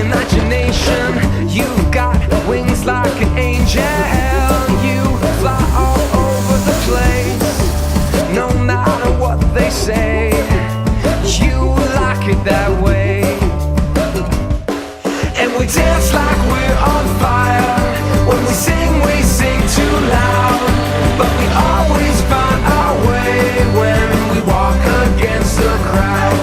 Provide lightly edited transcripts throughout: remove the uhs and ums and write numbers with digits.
imagination. You've got wings like an angel. You fly all over the place, no matter what they say. You like it that way. And we dance like we're on fire. When we sing too loud. But we always find our way when we walk against the crowd.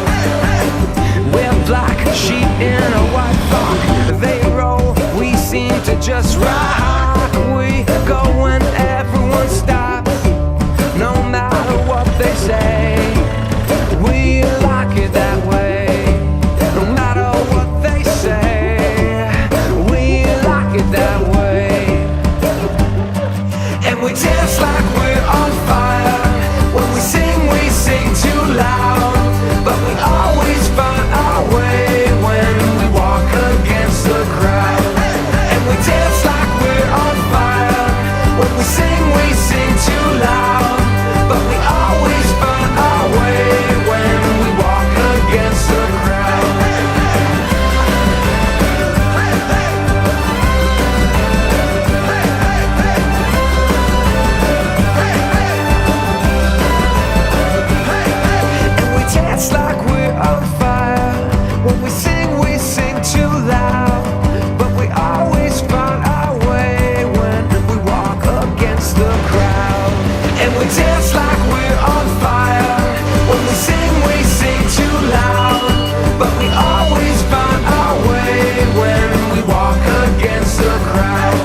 We're black sheep in a white fog. They roll, we seem to just rock. We go when everyone stops, no matter what they say. We like it that way, no matter what they say. We like it that way. And we dance like we're on fire. When we sing too loud. But we always find our way when we walk against the crowd. And we dance like we're on fire. When we sing too loud. But we always find our way when we walk against the crowd. And we dance like we're on fire. When we sing too loud. But we always find our way when we walk against the crowd. And we dance like we're on fire. When we sing too loud. But we always find our way when we walk against the crowd.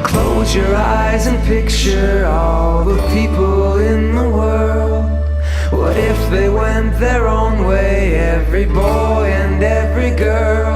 Close your eyes and picture all the people in the world. What if they went their own way, every boy and every girl?